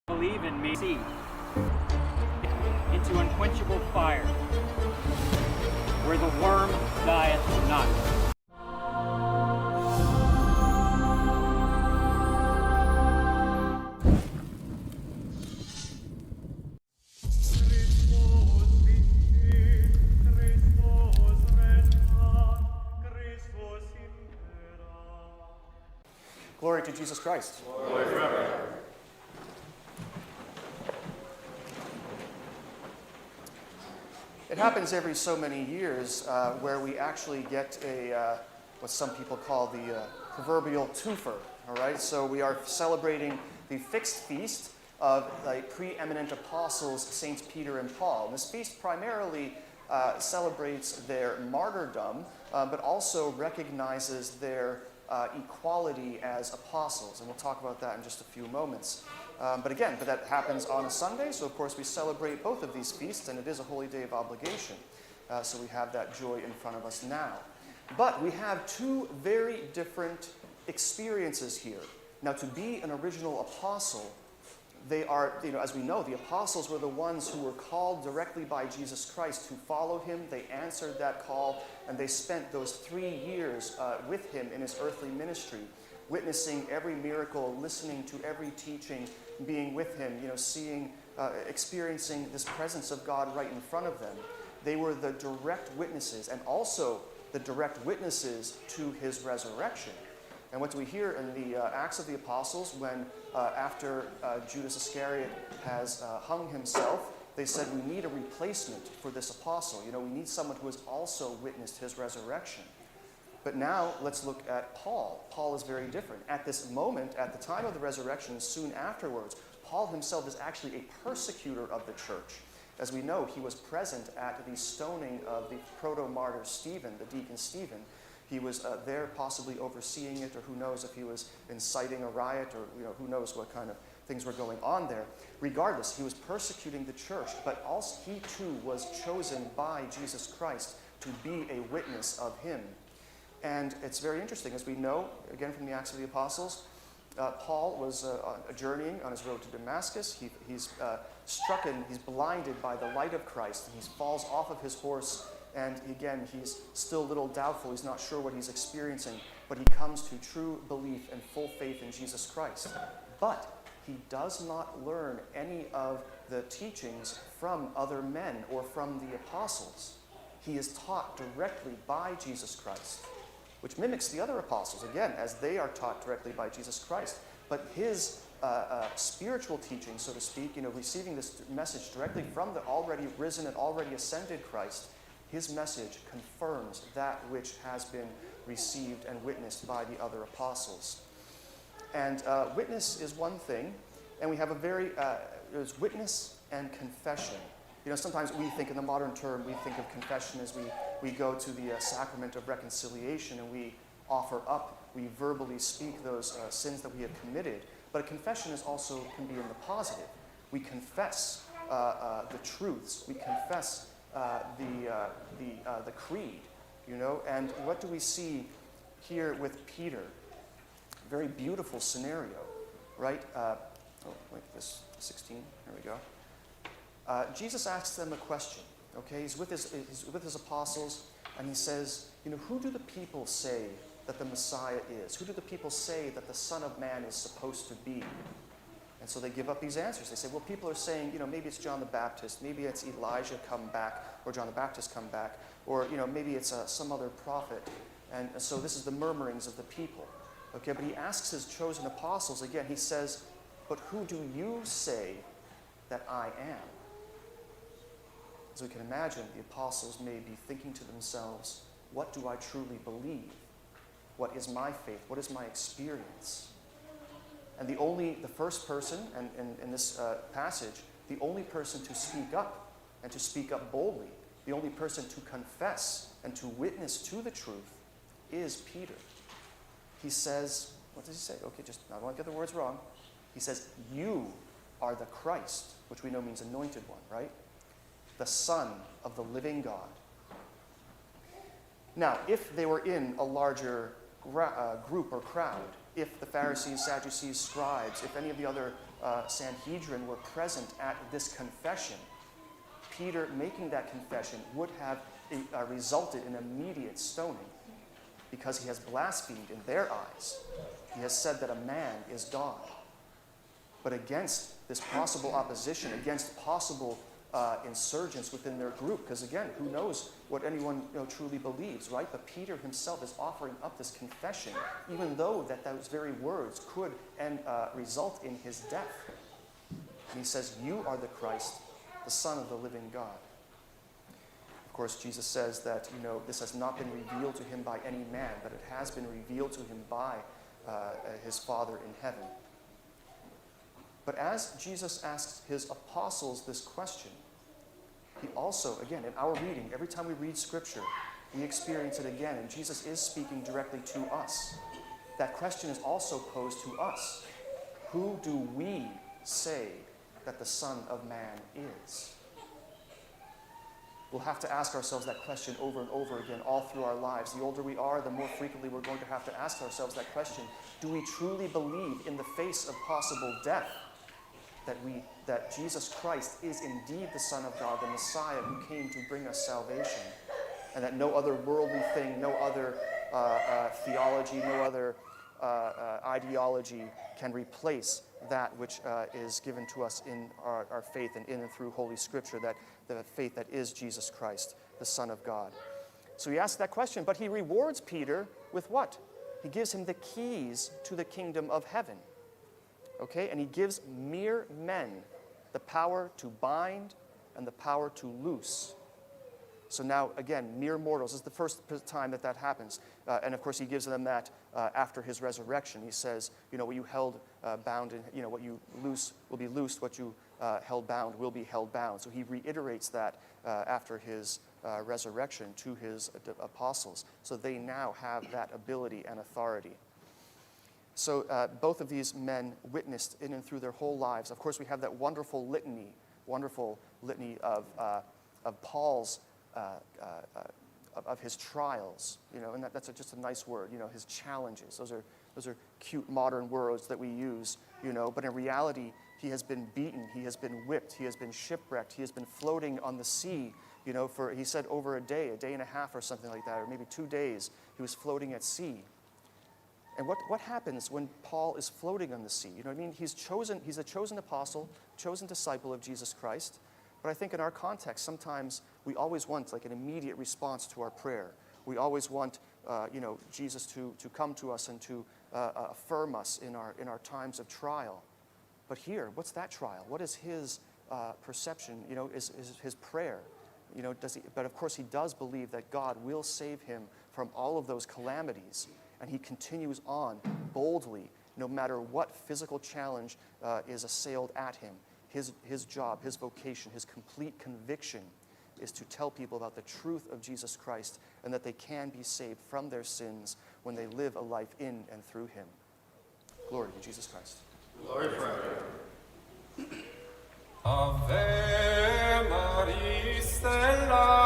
Believe in me, see, into unquenchable fire, where the worm dieth not. Glory to Jesus Christ. Glory forever. It happens every so many years where we actually get what some people call the proverbial twofer. All right, so we are celebrating the fixed feast of the preeminent apostles, Saints Peter and Paul. And this feast primarily celebrates their martyrdom, but also recognizes their equality as apostles. And we'll talk about that in just a few moments. But that happens on a Sunday, so of course we celebrate both of these feasts, and it is a holy day of obligation. So we have that joy in front of us now. But we have two very different experiences here. Now, to be an original apostle, they are, as we know, the apostles were the ones who were called directly by Jesus Christ to follow him. They answered that call, and they spent those 3 years with him in his earthly ministry, witnessing every miracle, listening to every teaching, being with him, seeing, experiencing this presence of God right in front of them. They were the direct witnesses, and also the direct witnesses to his resurrection. And what do we hear in the Acts of the Apostles when, after Judas Iscariot has hung himself, they said, we need a replacement for this apostle. We need someone who has also witnessed his resurrection. But now let's look at Paul. Paul is very different. At this moment, at the time of the resurrection, soon afterwards, Paul himself is actually a persecutor of the church. As we know, he was present at the stoning of the proto-martyr Stephen, the deacon Stephen. He was there possibly overseeing it, or who knows if he was inciting a riot, or who knows what kind of things were going on there. Regardless, he was persecuting the church, but also he too was chosen by Jesus Christ to be a witness of him. And it's very interesting, as we know, again from the Acts of the Apostles, Paul was journeying on his road to Damascus. He's stricken, he's blinded by the light of Christ, and he falls off of his horse. And again, he's still a little doubtful. He's not sure what he's experiencing, but he comes to true belief and full faith in Jesus Christ. But he does not learn any of the teachings from other men or from the apostles. He is taught directly by Jesus Christ, which mimics the other apostles, again, as they are taught directly by Jesus Christ. But his spiritual teaching, so to speak, receiving this message directly from the already risen and already ascended Christ, his message confirms that which has been received and witnessed by the other apostles. And witness is one thing, and we have there's witness and confession. Sometimes we think in the modern term, we think of confession as we go to the sacrament of reconciliation and we offer up, we verbally speak those sins that we have committed. But a confession can be in the positive. We confess the truths. We confess the creed, And what do we see here with Peter? Very beautiful scenario, right? This 16. Here we go. Jesus asks them a question. Okay, he's with his apostles, and he says, who do the people say that the Messiah is? Who do the people say that the Son of Man is supposed to be? And so they give up these answers. They say, well, people are saying, maybe it's John the Baptist, maybe it's Elijah come back, or John the Baptist come back, or, maybe it's some other prophet. And so this is the murmurings of the people. Okay, but he asks his chosen apostles again, he says, but who do you say that I am? As we can imagine, the apostles may be thinking to themselves, what do I truly believe? What is my faith? What is my experience? And the first person, and in this passage, the only person to speak up, and to speak up boldly, the only person to confess and to witness to the truth is Peter. He says, what does he say? Okay, I don't want to get the words wrong. He says, you are the Christ, which we know means anointed one, right? The Son of the living God. Now, if they were in a larger group or crowd, if the Pharisees, Sadducees, scribes, if any of the other Sanhedrin were present at this confession, Peter making that confession would have resulted in immediate stoning because he has blasphemed in their eyes. He has said that a man is God. But against this possible opposition, against possible insurgents within their group, because again, who knows what anyone truly believes, right? But Peter himself is offering up this confession, even though that those very words could result in his death. And he says, "You are the Christ, the Son of the living God." Of course, Jesus says that this has not been revealed to him by any man, but it has been revealed to him by his Father in heaven. But as Jesus asks his apostles this question, he also, again, in our reading, every time we read Scripture, we experience it again, and Jesus is speaking directly to us. That question is also posed to us. Who do we say that the Son of Man is? We'll have to ask ourselves that question over and over again all through our lives. The older we are, the more frequently we're going to have to ask ourselves that question. Do we truly believe in the face of possible death that Jesus Christ is indeed the Son of God, the Messiah who came to bring us salvation, and that no other worldly thing, no other theology, no other ideology can replace that which is given to us in our faith and in and through Holy Scripture, that the faith that is Jesus Christ, the Son of God. So he asks that question, but he rewards Peter with what? He gives him the keys to the kingdom of heaven. Okay, and he gives mere men the power to bind and the power to loose. So now, again, mere mortals. This is the first time that happens. And of course, he gives them that after his resurrection. He says, what you held bound, and what you loose will be loosed, what you held bound will be held bound. So he reiterates that after his resurrection to his apostles. So they now have that ability and authority. So both of these men witnessed in and through their whole lives. Of course, we have that wonderful litany of Paul's, of his trials, and that's just a nice word, his challenges. Those are cute modern words that we use, but in reality, he has been beaten, he has been whipped, he has been shipwrecked, he has been floating on the sea, for, he said, over a day and a half or something like that, or maybe 2 days, he was floating at sea. And what happens when Paul is floating on the sea? He's a chosen apostle, chosen disciple of Jesus Christ. But I think in our context, sometimes we always want like an immediate response to our prayer. We always want, Jesus to come to us and to affirm us in our times of trial. But here, what's that trial? What is his perception? Is his prayer? But of course, he does believe that God will save him from all of those calamities. And he continues on boldly, no matter what physical challenge is assailed at him. His job, his vocation, his complete conviction is to tell people about the truth of Jesus Christ and that they can be saved from their sins when they live a life in and through him. Glory to Jesus Christ. Glory forever. Ave Maria Stella